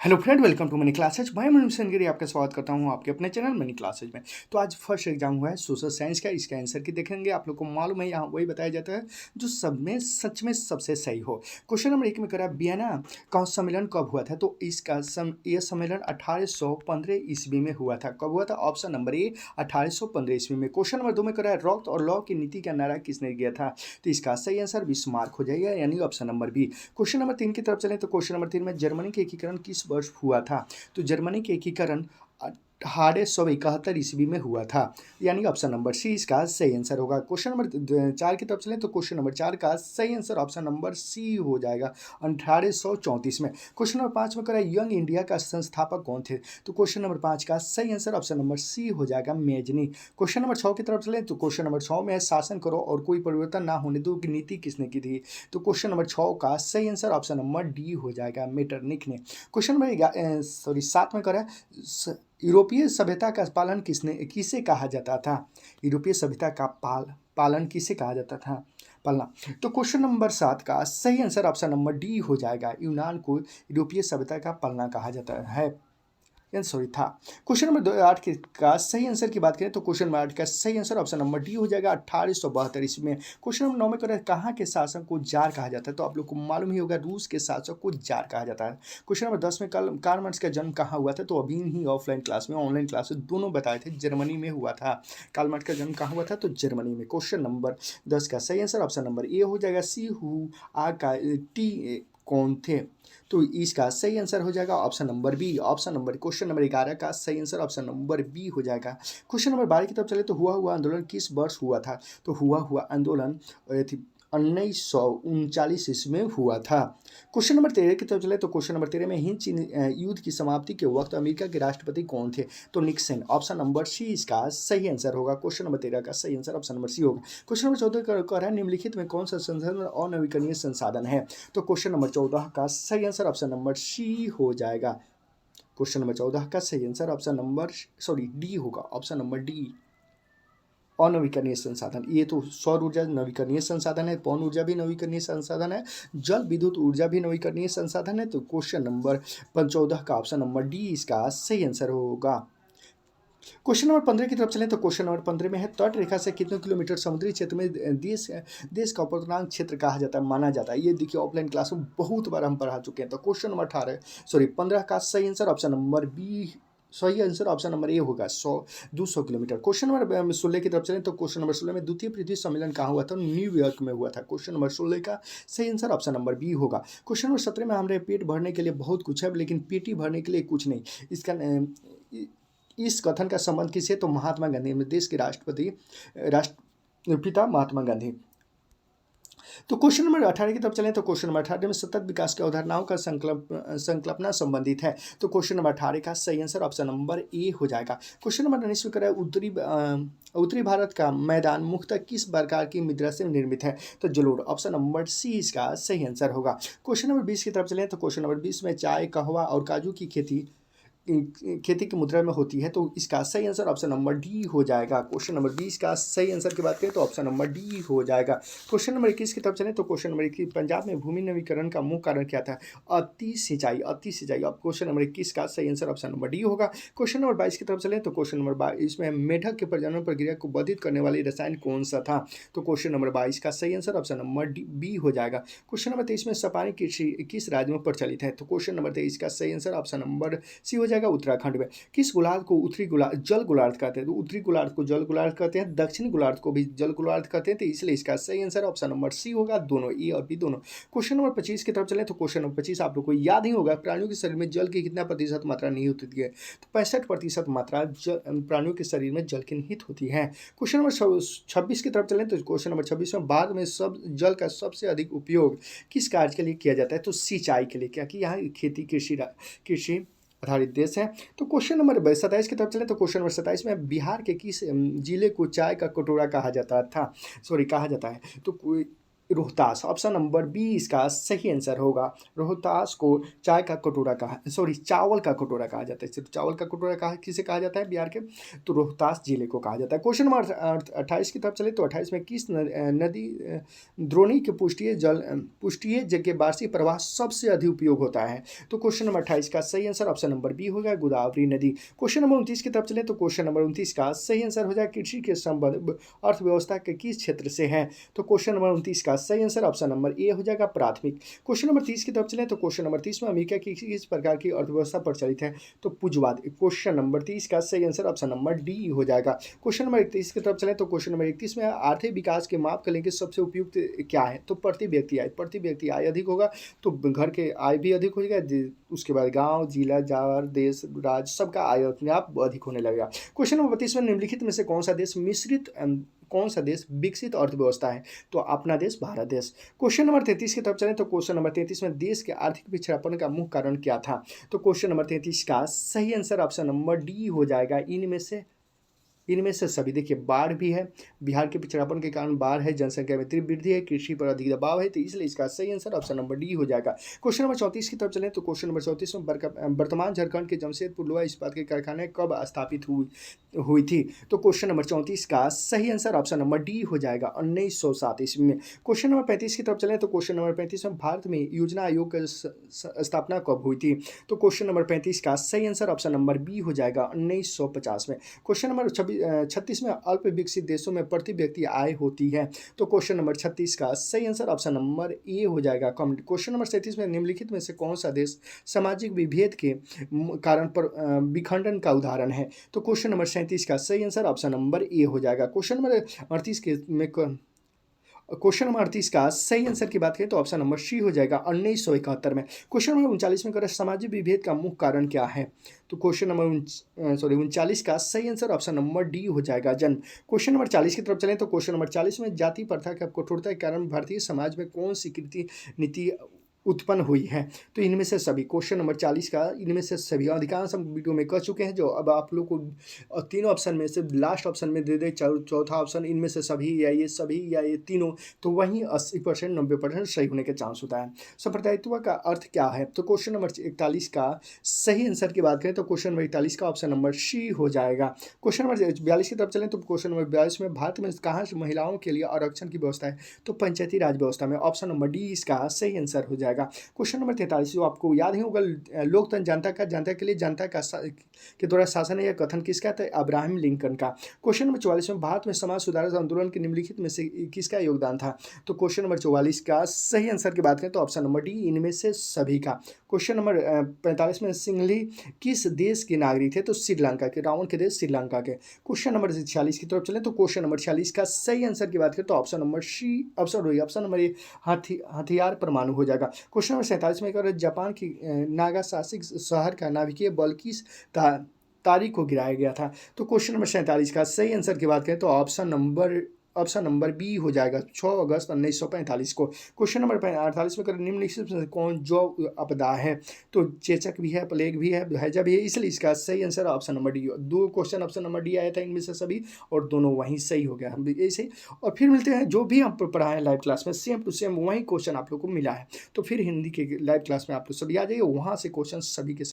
Hello friend, welcome to money classes. मैं मनुष्य गिरी आपका स्वागत करता हूं आपके अपने चैनल मनी क्लासेज में। तो आज फर्स्ट एग्जाम हुआ है सोशल साइंस का। इसका आंसर की देखेंगे। आप लोग को मालूम है यहाँ वही बताया जाता है जो सब में सच में सबसे सही हो। क्वेश्चन नंबर 1 में करा वियना का सम्मेलन कब हुआ था? तो इसका यह सम्मेलन 1815 ईस्वी में हुआ था। कब हुआ था? ऑप्शन नंबर ए 1815 ईस्वी में। क्वेश्चन नंबर 2 में करा रॉक और लॉ की नीति का नारा किसने दिया था? तो इसका सही आंसर बिस्मार्क हो जाएगा, यानी option number B. Question number 3 की तरफ चलें तो क्वेश्चन नंबर 3 में जर्मनी के एकीकरण किस वर्ष हुआ था? तो जर्मनी के एकीकरण 1871 ईस्वी में हुआ था, यानी ऑप्शन नंबर सी इसका सही आंसर होगा। क्वेश्चन नंबर 4 की तरफ चलें तो क्वेश्चन नंबर 4 का सही आंसर ऑप्शन नंबर सी हो जाएगा, 1834 में। क्वेश्चन नंबर 5 में करा यंग इंडिया का संस्थापक कौन थे? तो क्वेश्चन नंबर 5 का सही आंसर ऑप्शन नंबर सी हो जाएगा, मेजनी। क्वेश्चन नंबर 6 की तरफ चलें तो क्वेश्चन नंबर 6 में शासन करो और कोई परिवर्तन ना होने दो की नीति किसने की थी? तो क्वेश्चन नंबर 6 का सही आंसर ऑप्शन नंबर डी हो जाएगा, मेटरनिक ने। क्वेश्चन नंबर 7 में करा यूरोपीय सभ्यता का पालन किसे कहा जाता था? यूरोपीय सभ्यता का पालन किसे कहा जाता था? पालना। तो क्वेश्चन नंबर 7 का सही आंसर ऑप्शन नंबर डी हो जाएगा, यूनान को यूरोपीय सभ्यता का पालना कहा जाता है, सॉरी था। क्वेश्चन नंबर 8 का सही आंसर की बात करें तो क्वेश्चन नंबर 8 का सही आंसर ऑप्शन नंबर डी हो जाएगा, 1872 ईस्वी में। क्वेश्चन नंबर 9 में करें कहाँ के शासक को जार कहा जाता है? तो आप लोग को मालूम ही होगा, रूस के शासक को जार कहा जाता है। क्वेश्चन नंबर 10 में कार्ल मार्क्स का जन्म कहाँ हुआ था? तो अभी ही ऑफलाइन क्लास में ऑनलाइन क्लास में दोनों बताए थे, जर्मनी में हुआ था। कार्ल मार्क्स का जन्म कहाँ हुआ था? तो जर्मनी में। क्वेश्चन नंबर 10 का सही आंसर ऑप्शन नंबर ए हो जाएगा, सी हु आ का टी कौन थे? तो इसका सही आंसर हो जाएगा option number B. Question number 11 का सही आंसर ऑप्शन नंबर बी हो जाएगा। क्वेश्चन नंबर 12 की तरफ चले तो हुआ आंदोलन किस वर्ष हुआ था? तो हुआ आंदोलन 1939 ईस्वी में हुआ था। क्वेश्चन नंबर 13 की तरफ चले तो क्वेश्चन नंबर 13 में हिंद चीन युद्ध की समाप्ति के वक्त अमेरिका के राष्ट्रपति कौन थे? तो निक्सन। ऑप्शन नंबर सी इसका सही आंसर होगा। क्वेश्चन नंबर 13 का सही आंसर ऑप्शन नंबर सी होगा। क्वेश्चन नंबर 14 का है निम्नलिखित में कौन सा संसाधन अनवीकरणीय संसाधन है? तो क्वेश्चन नंबर 14 का सही आंसर ऑप्शन नंबर सी हो जाएगा। क्वेश्चन नंबर 14 का सही आंसर ऑप्शन नंबर डी होगा, ऑप्शन नंबर डी, अनवीकरणीय संसाधन। ये तो सौर ऊर्जा नवीकरणीय संसाधन है, पवन ऊर्जा भी नवीकरणीय संसाधन है, जल विद्युत ऊर्जा भी नवीकरणीय संसाधन है। तो क्वेश्चन नंबर 14 का ऑप्शन नंबर डी इसका सही आंसर होगा। क्वेश्चन नंबर 15 की तरफ चलें तो क्वेश्चन नंबर 15 में है तट रेखा से कितने किलोमीटर समुद्री क्षेत्र में देश का अपूर्णांक क्षेत्र कहा जाता है, माना जाता है? ये देखिए ऑफलाइन क्लास में बहुत बार हम पढ़ा चुके हैं। तो क्वेश्चन नंबर 15 का सही आंसर ऑप्शन नंबर बी, सही आंसर ऑप्शन नंबर ए होगा, 200 किलोमीटर। क्वेश्चन नंबर 16 की तरफ चलें तो क्वेश्चन नंबर 16 में द्वितीय पृथ्वी सम्मेलन कहाँ हुआ था? न्यूयॉर्क में हुआ था। क्वेश्चन नंबर 16 का सही आंसर ऑप्शन नंबर बी होगा। क्वेश्चन नंबर 17 में हमारे पेट भरने के लिए बहुत कुछ है, लेकिन पेटी भरने के लिए कुछ नहीं। इसका इस कथन का संबंध किससे? तो महात्मा गांधी, देश के राष्ट्रपिता महात्मा गांधी। तो क्वेश्चन नंबर 18 की तरफ चलें तो क्वेश्चन नंबर 18 में सतत विकास की अवधारणाओं का संकल्पना संबंधित है। तो क्वेश्चन नंबर 18 का सही आंसर ऑप्शन नंबर ए हो जाएगा। क्वेश्चन नंबर 19 में करें उत्तरी भारत का मैदान मुख्यतः किस प्रकार की मुद्रा से निर्मित है? तो जलोढ़। ऑप्शन नंबर सी इसका सही आंसर होगा। क्वेश्चन नंबर 20 की तरफ चलें तो क्वेश्चन नंबर 20 में चाय, कहवा और काजू की खेती की मुद्रा में होती है। तो इसका सही आंसर ऑप्शन नंबर डी हो जाएगा। क्वेश्चन नंबर 20 का सही आंसर की बात करें तो ऑप्शन नंबर डी हो जाएगा। क्वेश्चन नंबर 21 की तरफ चलें तो क्वेश्चन नंबर 21 पंजाब में भूमि नवीकरण का मुख्य कारण क्या था? अति सिंचाई। अब क्वेश्चन नंबर 21 का सही आंसर ऑप्शन नंबर डी होगा। क्वेश्चन नंबर 22 की तरफ चलें तो क्वेश्चन नंबर 22 में मेढक के प्रजनन प्रक्रिया को बाधित करने वाली रसायन कौन सा था? तो क्वेश्चन नंबर 22 का सही आंसर ऑप्शन नंबर बी हो जाएगा। क्वेश्चन नंबर 23 में सपानी कृषि किस राज्य में प्रचलित है? तो क्वेश्चन नंबर 23 का सही आंसर ऑप्शन नंबर सी हो जाएगा, उत्तराखंड में। किस गोलार्ध को उत्तरी गोलार्ध जल गोलार्ध कहते हैं? तो उत्तरी गोलार्ध को जल गोलार्ध कहते हैं, दक्षिणी गोलार्ध को भी जल गोलार्ध कहते हैं। तो इसलिए इसका सही आंसर ऑप्शन नंबर सी होगा, दोनों ए और बी दोनों। क्वेश्चन नंबर 25 की तरफ चलें तो क्वेश्चन नंबर 25 आप लोग को याद ही होगा, प्राणियों के शरीर में जल की कितना प्रतिशत मात्रा नहीं होती है? तो 65% मात्रा प्राणियों के शरीर में जल की निहित होती है। क्वेश्चन नंबर 26 की तरफ चलें तो क्वेश्चन नंबर 26 में भारत में सब जल का सबसे अधिक उपयोग किस कार्य के लिए किया जाता है? तो सिंचाई के लिए, क्या कि यहाँ खेती कृषि आधारित देश है। तो क्वेश्चन नंबर 27 की तरफ चले तो क्वेश्चन नंबर 27 में बिहार के किस जिले को चाय का कटोरा कहा जाता है? तो रोहतास, ऑप्शन नंबर बी इसका सही आंसर होगा। रोहतास को चाय का कटोरा कहा, सॉरी चावल का कटोरा कहा जाता है। सिर्फ चावल का कटोरा कहा किसे कहा जाता है बिहार के, तो रोहतास जिले को कहा जाता है। क्वेश्चन नंबर 28 की तरफ चले तो 28 में किस नदी द्रोणी के पृष्ठीय जल के वार्षिक प्रवाह सबसे अधिक उपयोग होता है? तो क्वेश्चन नंबर 28 का सही आंसर ऑप्शन नंबर बी होगा, गोदावरी नदी। क्वेश्चन नंबर 29 की तरफ चले तो क्वेश्चन नंबर 29 का सही आंसर हो जाए कृषि के संबंध अर्थव्यवस्था के किस क्षेत्र से है? तो क्वेश्चन नंबर 29 का सही आंसर ऑप्शन नंबर ए हो जाएगा, प्राथमिक। क्वेश्चन नंबर 30 की तरफ चले तो क्वेश्चन नंबर 30 में अमेरिका की किस प्रकार की अर्थव्यवस्था प्रचलित है? तो पूंजवाद। क्वेश्चन नंबर 30 का सही आंसर ऑप्शन नंबर डी हो जाएगा। क्वेश्चन नंबर 31 की तरफ चले तो क्वेश्चन नंबर 31 में आर्थिक विकास के माप के लिए सबसे उपयुक्त क्या है? तो प्रति व्यक्ति आय अधिक होगा तो घर के आय भी अधिक हो जाएगा, उसके बाद गांव, जिला, जार, देश, राज्य सबका आय अपने आप अधिक होने लगेगा। क्वेश्चन नंबर 32 में निम्नलिखित में से कौन सा देश विकसित अर्थव्यवस्था है? तो अपना देश भारत देश। क्वेश्चन नंबर 33 की तरफ चलें तो क्वेश्चन नंबर 33 में देश के आर्थिक पिछड़ापन का मुख्य कारण क्या था? तो क्वेश्चन नंबर 33 का सही आंसर ऑप्शन नंबर डी हो जाएगा, इनमें से सभी। देखिए, बाढ़ भी है, बिहार के पिछड़ापन के कारण बाढ़ है, जनसंख्या में तीव्र वृद्धि है, कृषि पर अधिक दबाव है, तो इसलिए इसका सही आंसर ऑप्शन नंबर डी हो जाएगा। क्वेश्चन नंबर 34 की तरफ चलें तो क्वेश्चन नंबर 34 में वर्तमान झारखंड के जमशेदपुर लोहा इस्पात के कारखाने कब स्थापित हुई थी? तो क्वेश्चन नंबर 34 का सही आंसर ऑप्शन नंबर डी हो जाएगा, 1907 ईस्वी में। क्वेश्चन नंबर 35 की तरफ चलें तो क्वेश्चन नंबर 35 में भारत में योजना आयोग की स्थापना कब हुई थी? तो क्वेश्चन नंबर 35 का सही आंसर ऑप्शन नंबर बी हो जाएगा, 1950 में। क्वेश्चन नंबर 36 में अल्प विकसित देशों में प्रति व्यक्ति आय होती है, तो क्वेश्चन नंबर 36 का सही आंसर ऑप्शन नंबर ए हो जाएगा, कम। क्वेश्चन नंबर 37 में निम्नलिखित में से कौन सा देश सामाजिक विभेद के कारण पर विखंडन का उदाहरण है? तो क्वेश्चन नंबर 37 का सही आंसर ऑप्शन नंबर ए हो जाएगा। क्वेश्चन नंबर 38 का सही आंसर की बात करें तो ऑप्शन नंबर सी हो जाएगा, 1971 में। क्वेश्चन नंबर 39 में करें सामाजिक विभेद का मुख्य कारण क्या है? तो क्वेश्चन नंबर 39 का सही आंसर ऑप्शन नंबर डी हो जाएगा, जन्म। क्वेश्चन नंबर 40 की तरफ चलें तो क्वेश्चन नंबर 40 में जाति प्रथा के कठोरता के कारण भारतीय समाज में कौन सी नीति उत्पन्न हुई है? तो इनमें से सभी। क्वेश्चन नंबर 40 का इनमें से सभी अधिकांश हम वीडियो में कर चुके हैं, जो अब आप लोग को तीनों ऑप्शन में से लास्ट ऑप्शन में दे दे, चौथा ऑप्शन इनमें से सभी या ये सभी या ये तीनों, तो वहीं 80% 90% सही होने के चांस होता है। साम्प्रदायित्व का अर्थ क्या है? तो क्वेश्चन नंबर 41 का सही आंसर की बात करें तो क्वेश्चन नंबर 41 का ऑप्शन नंबर सी हो जाएगा। क्वेश्चन नंबर 42 की तरफ चलें तो क्वेश्चन नंबर 42 में भारत में कहाँ से महिलाओं के लिए आरक्षण की व्यवस्था है? तो पंचायती राज व्यवस्था में, ऑप्शन नंबर डी इसका सही आंसर हो जाएगा। क्वेश्चन नंबर 43 जो आपको याद ही होगा, लोकतंत्र जनता के लिए जनता के द्वारा शासन है, यह कथन किसका था? अब्राहम लिंकन का। क्वेश्चन नंबर 44 में भारत में समाज सुधार आंदोलन के निम्नलिखित में से किसका योगदान था? तो क्वेश्चन नंबर 44 का सही आंसर की बात करें तो ऑप्शन नंबर डी, इनमें से सभी का। क्वेश्चन नंबर 45 में सिंघली किस देश के नागरिक थे? तो श्रीलंका के, रावण के देश श्रीलंका के। क्वेश्चन नंबर 46 की तरफ चले तो क्वेश्चन नंबर 46 का सही आंसर की बात करें तो option number C, option number A हथियार परमाणु हो जाएगा। क्वेश्चन नंबर 47 में अगर जापान की नागासाकी शहर का नाभिकीय बल किस तारीख को गिराया गया था? तो क्वेश्चन नंबर 47 का सही आंसर की बात करें तो ऑप्शन नंबर बी हो जाएगा, 6 अगस्त 1945 को। क्वेश्चन नंबर 48 में करें निम्नलिखित में कौन जो आपदा है? तो चेचक भी है, प्लेग भी है, हैजा भी है, इसलिए इसका सही answer option number D. 2 question option number D आया था इनमें से सभी, और दोनों वहीं सही हो गया, हम ऐसे। और फिर मिलते हैं जो भी हम पढ़ाएं लाइव क्लास में, सेम टू सेम वही क्वेश्चन आप लोग को मिला है, तो फिर हिंदी के लाइव क्लास में आप लोग सभी आ जाइए, वहाँ से क्वेश्चन सभी के